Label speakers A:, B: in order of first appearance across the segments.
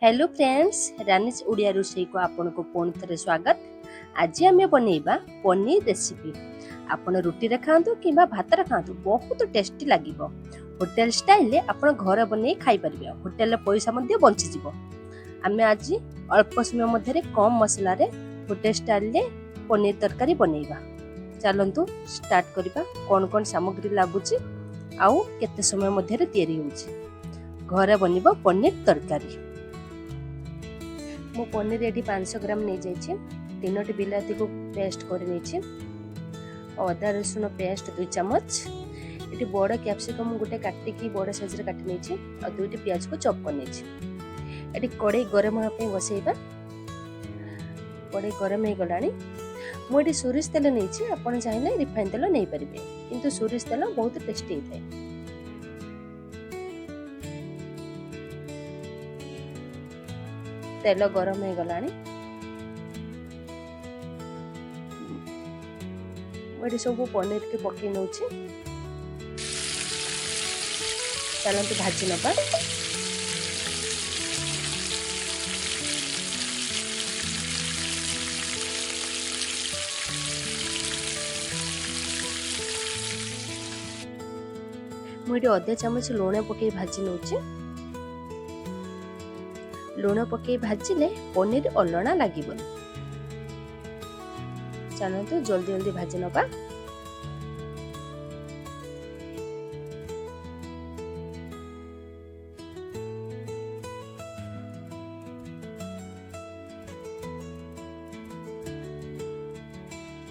A: Hello friends, Rani's Odia रोषे को आपन को पुणी थे स्वागत। आज आम बनइबा पनीर रेसिपी। आपन रुटी रे खातु कि भात रे खातु बहुत टेस्टी लगे। होटेल स्टाइल आपन घर बन खाई पारे। होटेल पैसा बंची जीवो। आम आज अल्प समय मध्य कम मसला रे होटेल स्टाइल पनीर तरकारी बनइबा। चलतु स्टार्ट करबा। कौन कौन सामग्री लगुच आउ केते समय मध्य तैयारी होउची। घर बनिबो पनीर तरकारी। मो पनीर ये 500 ग्राम नहीं जाइए। 3टी बिलाती को पेस्ट कर अदा रसुण पेस्ट 2 चम्मच। ये बड़ कैप्सिकम गोटे काटिकी बड़ साइज काटी नहीं और 2टी प्याज को चॉप कर। ये कड़े गरम होगा बसैबा। कड़े गरम हो गला। मुझे सोरिष तेल नहीं। आपड़ चाहिए रिफाइन तेल नहीं पारे, किंतु सोरिष तेल बहुत टेस्टी होता है। तेल गरम हो गला। मुझे सब पनीर के पकई नौ। चलते भाजी नवा। मुझे अधा चामच लुण पकई भाजी नौ। लुण पकई भाजिले पनीर अलणा लगे। चलते जल्दी जल्दी भाजी नवा।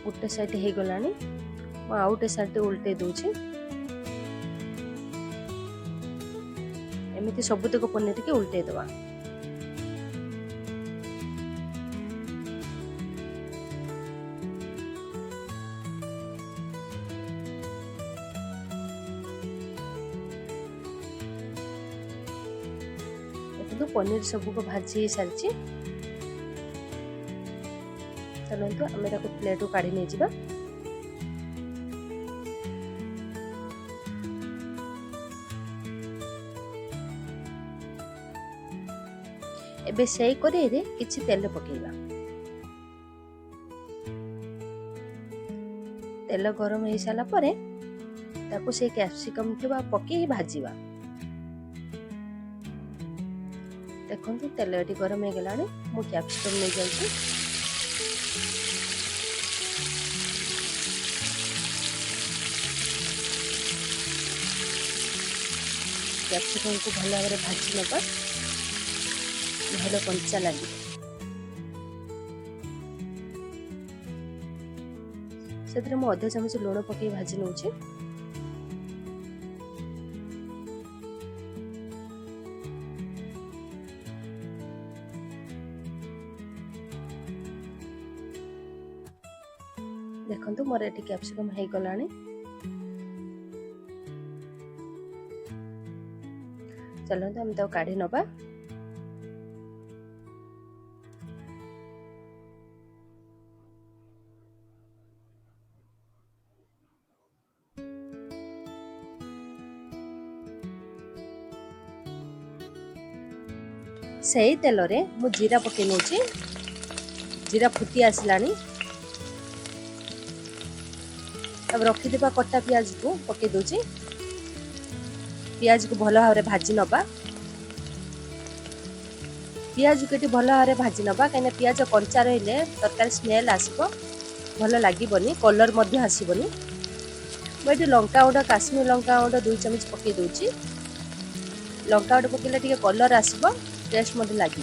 A: गोटे साइड हो गला। आउटे साइड उल्टे दूची। एमती सबुतक पनीर के उल्टे दवा। तो पनीर सब को भाजी सारी। चलते आम प्लेट को काढ़ी नहीं जावा। एबे से कड़ाई रे किछि तेल पकेइबा। तेल गरम हो सारा परे ताको से कैप्सिकम के पकई भाजीबा। देखो तेल ये गरम हो गला। मु कैप्सिकम नहीं जाऊँ। कैप्सिकम को भल भाव भाजी नवा। भल कंचा लगे। से मु अधा चामच लुण पकई भाजी नौ। देखो मोर ये कैप्सिकम हो गला। चलते हम तो काढ़ी नवा। से तेल रे मु जीरा पकई नौ। जीरा फुटी आसला। अब रखिदेबा कटा प्याज को पकई दूची। प्याज को भल भाव भाजी नवा। प्याज को भल भाव भाजी नवा कहीं प्याज कंचा रही तरकारी स्मेल आसो भल लगे। कलर आसबनी। मुझे लंका गुंड काश्मीर लंका गुंड 2 चम्मच पकई दूची। लंका गुंड पकईले टिके कलर आसो टेस्ट लगे।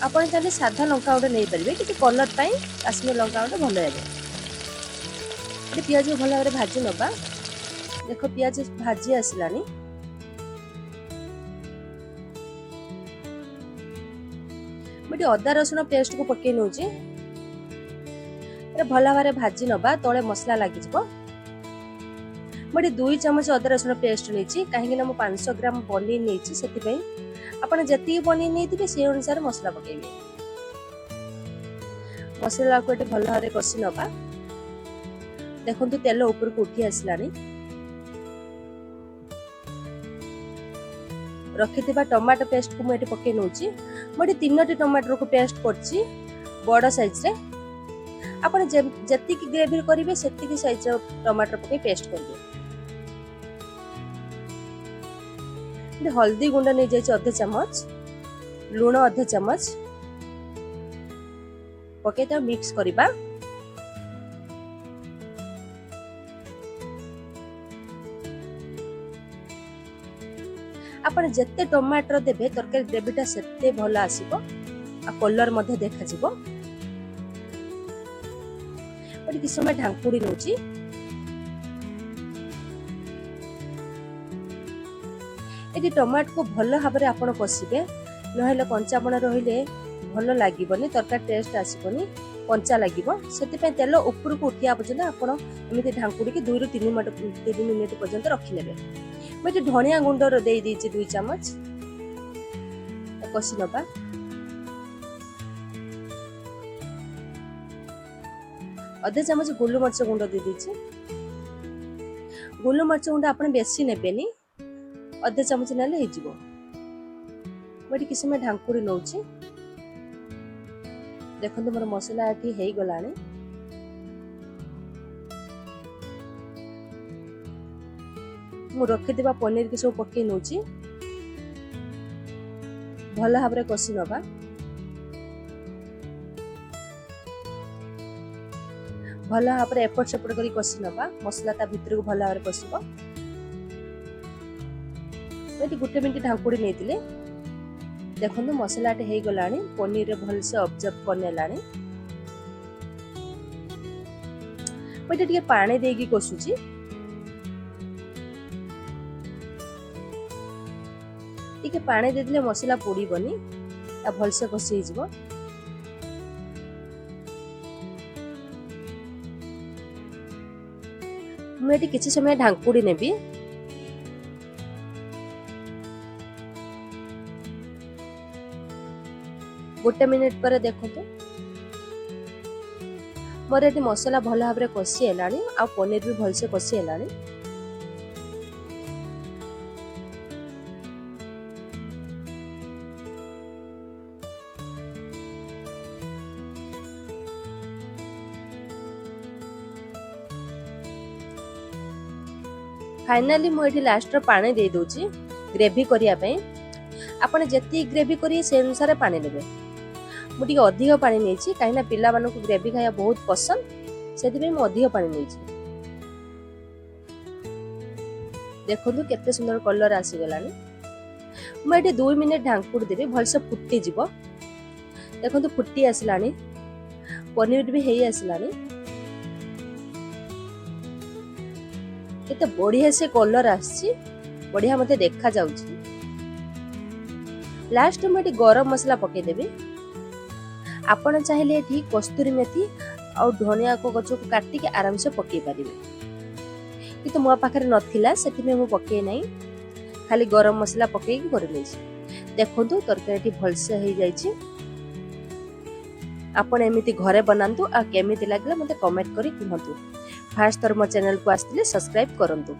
A: आपन चाहे साधा लंका गुंड नहीं पारे कि कलर पाई काश्मीर लंका गुंड भल लगे। प्याज को भल भाव भाजी नवा। देखो प्याज भाजी आसला। मुझे अदा रसुण पेस्ट को पकई नौ। भल भाव भाजी नवा तले मसला लगे। मुझे 2 चम्मच अदा रसुण पेस्ट नहीं कहीं 500 ग्राम पनीर नहीं से आपड़ जी पनीर नहीं से अनुसार मसला पकेबे। मसला को भल भाव कषि नवा। देखो तेल ऊपर को उठी आसला। रखिथिबा टमाटो पेस्ट को मुझे पकई नौची मुझे 3टी टमाटर को पेस्ट करछि बड़ साइज रे आपण जति की ग्रेवी करिवे सेति की साइज रो टमाटर पकई पेस्ट करिवे हल्दी गुंड नहीं जाइए अध चमच लूण अध चमच पकई ता मिक्स करिबा आपण जत्ते टमाटर देबे तरकारी ग्रेवीटा सेते भल आसीबो आ कलर मध्ये देखा जिवो और कि समय ढांकुड़ी नउची एटी टमाटर को भल भाबरे आपण कसिबे नहेले कंचापण रहिले भल लागिबनी तरकारी टेस्ट आसीबनी कंचा लागिबो सेति पे तेल ऊपर को उठिया पर्यंत आपण एमिति ढांकुड़ी के 2 ରୁ 3 मिनिट पर्यंत रखि लेबे मुझे धनिया गुंड दे दीजिए 2 चम्मच कषि नबा अधे चम्मच गोलु मरच गुंड दे दीजिए गोलु मरच गुंड आपण बेसी नेबेनी अधे चम्मच नेले हे जिवो बड़ी किसी में ढांकुड़ी नउची देखंतु मोर मसाला एठी हेई गलाने मु रखिथिबा पनीर के सब पकई नउची भल भाबरे कषि नबा भल भाबरे एपट सेपट करी कषि नबा मसला ता भीतर को भल भाबरे कषिबो एटी गुटे मिनिट ढांकुड़ी नेतिले देखंतु मसला टे हेई गलानी पनीर रे भल से ऑब्जर्व करने लानी मते टिके पानी देगी कषुची टिके पानी दे दिले मसला पोड़ीबनी आ भल से कषि हिजबो मैं एटी किछि समय ढांकुड़ी नेबी गोटे मिनिट पर देखो तो मोर एटी मसला भल भाबरे कषि हेलानी आ पनीर भी भल से कषि हेलानी फाइनली मुझे लास्ट पानी दे दूची ग्रेवी करिया पे आपण जति ग्रेवी करिए से अनुसार पानी लेबे मुझे अधिक पानी नहीं कहीं पिला मानक ग्रेवी खाया बहुत पसंद से अधिक पानी नहीं देखो केते सुंदर कलर आसीगलानी मुझे 2 मिनिट ढांकुड़ी देवी भलसे फुटी जीव देखो फुटी आसलानी पनीर भी हेई आसलानी केते बढ़िया से कलर आसी बढ़िया मते देखा जाउची लास्ट में गरम मसला पके देबी आपण चाहिले एठी कस्तूरी मेथी और धनिया को गछ को काटी के आराम से पके पारिबे कि मो पाखरे नथिला सेति में मो पके नै खाली गरम मसला पके के कर लेछि देखंतु तरकारी भल से हे जाइछि आपण एमिति घरे बनांतु आ केमिति लागला मते कमेंट करी कहंतु फास्ट थर मो चैनल को आस्तिले सब्सक्राइब करंतु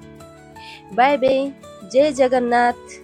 A: बाय बाय जय जगन्नाथ।